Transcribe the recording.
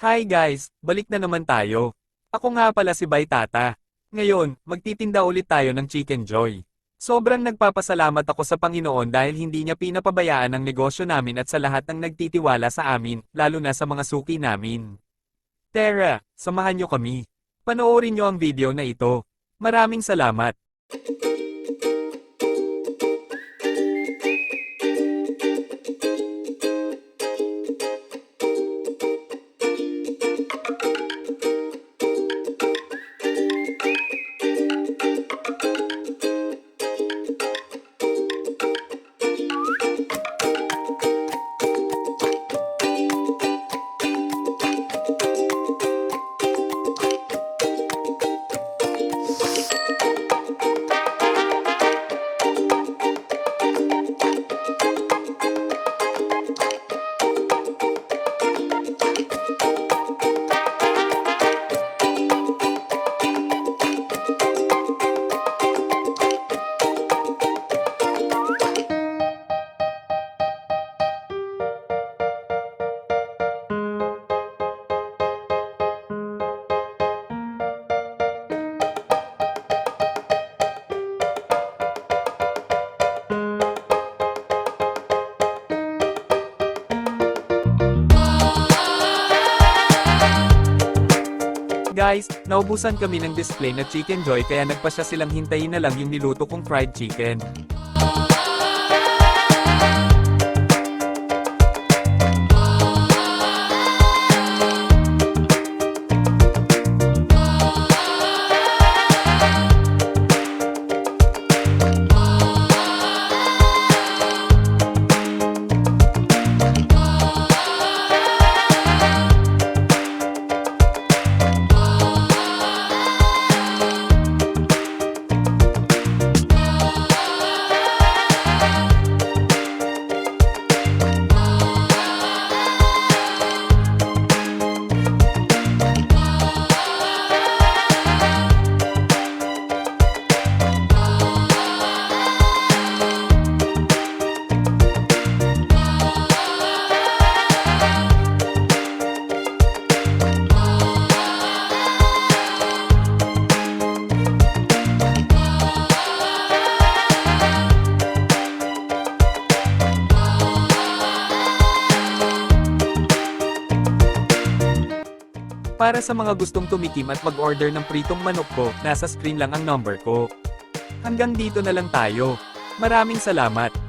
Hi guys, balik na naman tayo. Ako nga pala si Baytata. Ngayon, magtitinda ulit tayo ng Chicken Joy. Sobrang nagpapasalamat ako sa Panginoon dahil hindi niya pinapabayaan ang negosyo namin at sa lahat ng nagtitiwala sa amin, lalo na sa mga suki namin. Tara, samahan niyo kami. Panoorin niyo ang video na ito. Maraming salamat. Guys, naubusan kami ng display na Chicken Joy kaya nagpasya silang hintayin na lang yung niluto kong fried chicken. Para sa mga gustong tumikim at mag-order ng pritong manok ko, nasa screen lang ang number ko. Hanggang dito na lang tayo. Maraming salamat.